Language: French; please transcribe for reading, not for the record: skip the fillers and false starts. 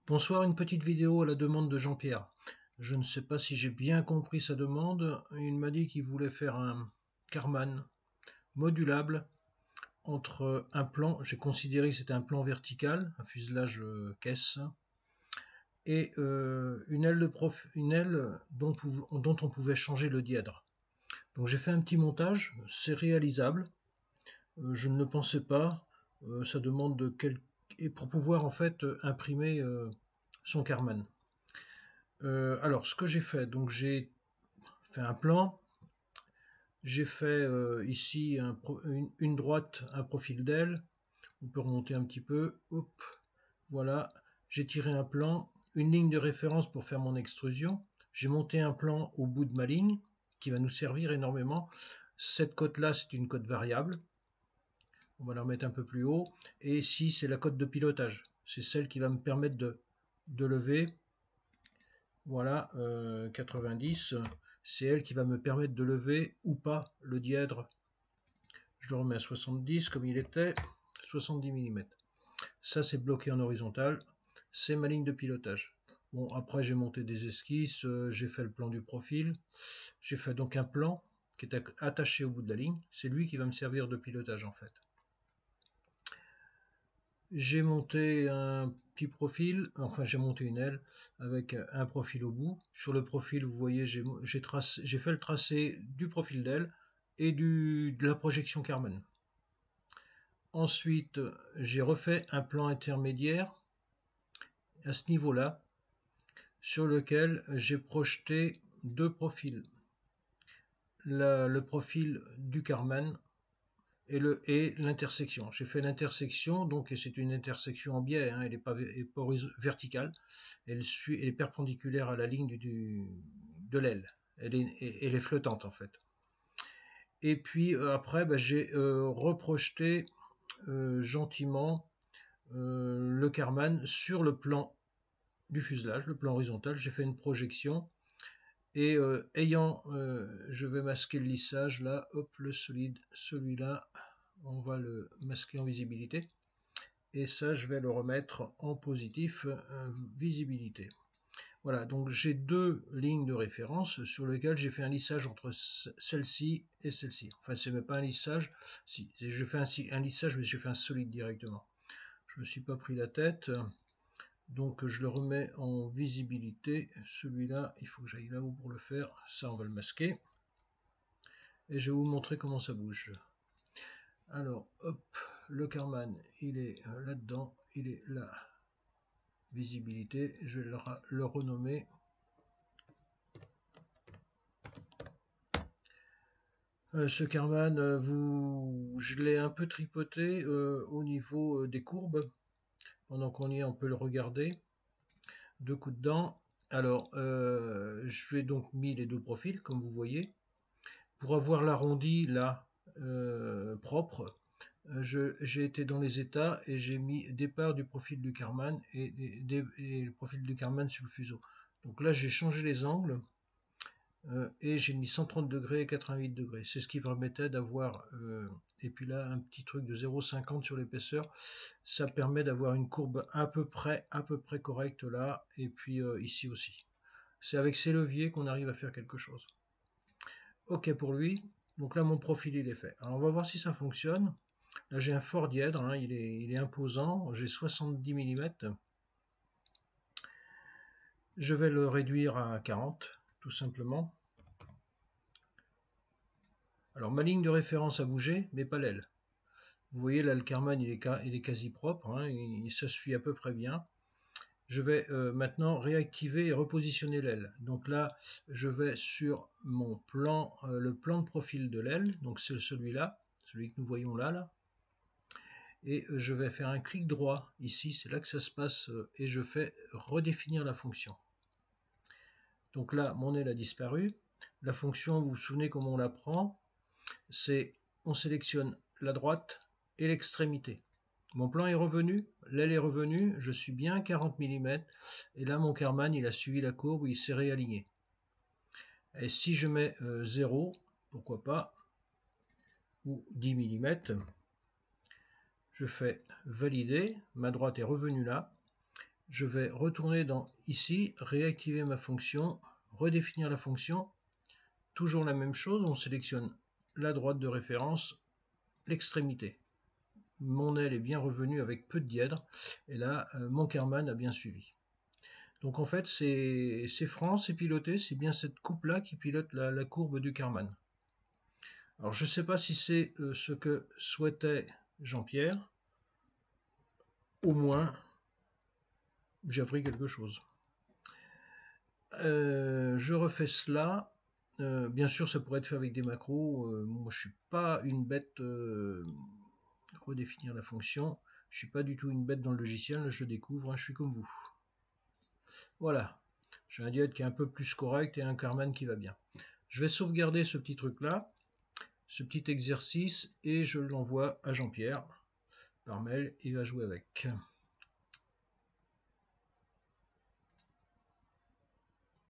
Bonsoir, une petite vidéo à la demande de Jean-Pierre. Je ne sais pas si j'ai bien compris sa demande. Il m'a dit qu'il voulait faire un Karman modulable entre un plan, j'ai considéré que c'était un plan vertical, un fuselage caisse, et une aile dont on pouvait changer le dièdre. Donc j'ai fait un petit montage, c'est réalisable. Je ne le pensais pas. Ça demande et pour pouvoir en fait imprimer son Karman. Alors, ce que j'ai fait, donc j'ai fait un plan, j'ai fait ici une droite, un profil d'aile, on peut remonter un petit peu, hop, voilà, j'ai tiré un plan, une ligne de référence pour faire mon extrusion, j'ai monté un plan au bout de ma ligne, qui va nous servir énormément. Cette cote-là, c'est une cote variable, on va la remettre un peu plus haut, et ici, c'est la cote de pilotage, c'est celle qui va me permettre de lever. Voilà, 90, c'est elle qui va me permettre de lever ou pas le dièdre. Je le remets à 70 comme il était, 70 mm. Ça, c'est bloqué en horizontal. C'est ma ligne de pilotage. Bon, après, j'ai monté des esquisses, j'ai fait le plan du profil. J'ai fait donc un plan qui est attaché au bout de la ligne. C'est lui qui va me servir de pilotage en fait. J'ai monté un petit profil, enfin j'ai monté une aile avec un profil au bout. Sur le profil, vous voyez, j'ai fait le tracé du profil d'aile et de la projection Karman. Ensuite, j'ai refait un plan intermédiaire à ce niveau-là, sur lequel j'ai projeté deux profils. Le profil du Karman et l'intersection. J'ai fait l'intersection, donc c'est une intersection en biais, hein, elle n'est pas verticale, elle est perpendiculaire à la ligne de l'aile, elle est flottante en fait. Et puis après, j'ai reprojeté gentiment le Karman sur le plan du fuselage, le plan horizontal. J'ai fait une projection et je vais masquer le lissage là, hop, le solide, celui-là, on va le masquer en visibilité. Et ça, je vais le remettre en positif, visibilité. Voilà, donc j'ai deux lignes de référence sur lesquelles j'ai fait un lissage entre celle-ci et celle-ci. Enfin, c'est même pas un lissage, si, je fais un lissage, mais j'ai fait un solide directement. Je me suis pas pris la tête, donc je le remets en visibilité. Celui-là, il faut que j'aille là-haut pour le faire. Ça, on va le masquer. Et je vais vous montrer comment ça bouge. Alors, hop, le Karman, il est là-dedans, il est là. Visibilité, je vais le renommer. Ce Karman, je l'ai un peu tripoté au niveau des courbes. Pendant qu'on y est, on peut le regarder. Deux coups de dent. Alors, je vais donc mis les deux profils, comme vous voyez. Pour avoir l'arrondi là, propre, j'ai été dans les états et j'ai mis départ du profil du Karman et le profil du Karman sur le fuseau. Donc là, j'ai changé les angles et j'ai mis 130 degrés et 88 degrés. C'est ce qui permettait d'avoir, et puis là, un petit truc de 0,50 sur l'épaisseur. Ça permet d'avoir une courbe à peu près correcte là, et puis ici aussi. C'est avec ces leviers qu'on arrive à faire quelque chose. OK pour lui. Donc là, mon profil, il est fait. Alors, on va voir si ça fonctionne. Là, j'ai un fort dièdre, hein, il est imposant. J'ai 70 mm. Je vais le réduire à 40, tout simplement. Alors, ma ligne de référence a bougé, mais pas l'aile. Vous voyez, là, le Karman, il est quasi propre. Hein, ça se suit à peu près bien. Je vais maintenant réactiver et repositionner l'aile. Donc là, je vais sur mon plan, le plan de profil de l'aile. Donc c'est celui-là, celui que nous voyons là. Et je vais faire un clic droit ici, c'est là que ça se passe, et je fais redéfinir la fonction. Donc là, mon aile a disparu. La fonction, vous vous souvenez comment on la prend? C'est, on sélectionne la droite et l'extrémité. Mon plan est revenu, l'aile est revenue, je suis bien à 40 mm, et là mon Karman il a suivi la courbe, il s'est réaligné. Et si je mets 0, pourquoi pas, ou 10 mm, je fais valider, ma droite est revenue là, je vais retourner dans ici, réactiver ma fonction, redéfinir la fonction, toujours la même chose, on sélectionne la droite de référence, l'extrémité. Mon aile est bien revenue avec peu de dièdre, et là, mon Karman a bien suivi. Donc en fait, c'est franc, c'est piloté, c'est bien cette coupe-là qui pilote la courbe du Karman. Alors je ne sais pas si c'est ce que souhaitait Jean-Pierre, au moins j'ai appris quelque chose. Je refais cela. Bien sûr, ça pourrait être fait avec des macros. Moi, je suis pas une bête. Redéfinir la fonction. Je suis pas du tout une bête dans le logiciel. Là, je le découvre. Hein, je suis comme vous. Voilà. J'ai un diode qui est un peu plus correct et un Karman qui va bien. Je vais sauvegarder ce petit truc-là, ce petit exercice, et je l'envoie à Jean-Pierre par mail. Il va jouer avec.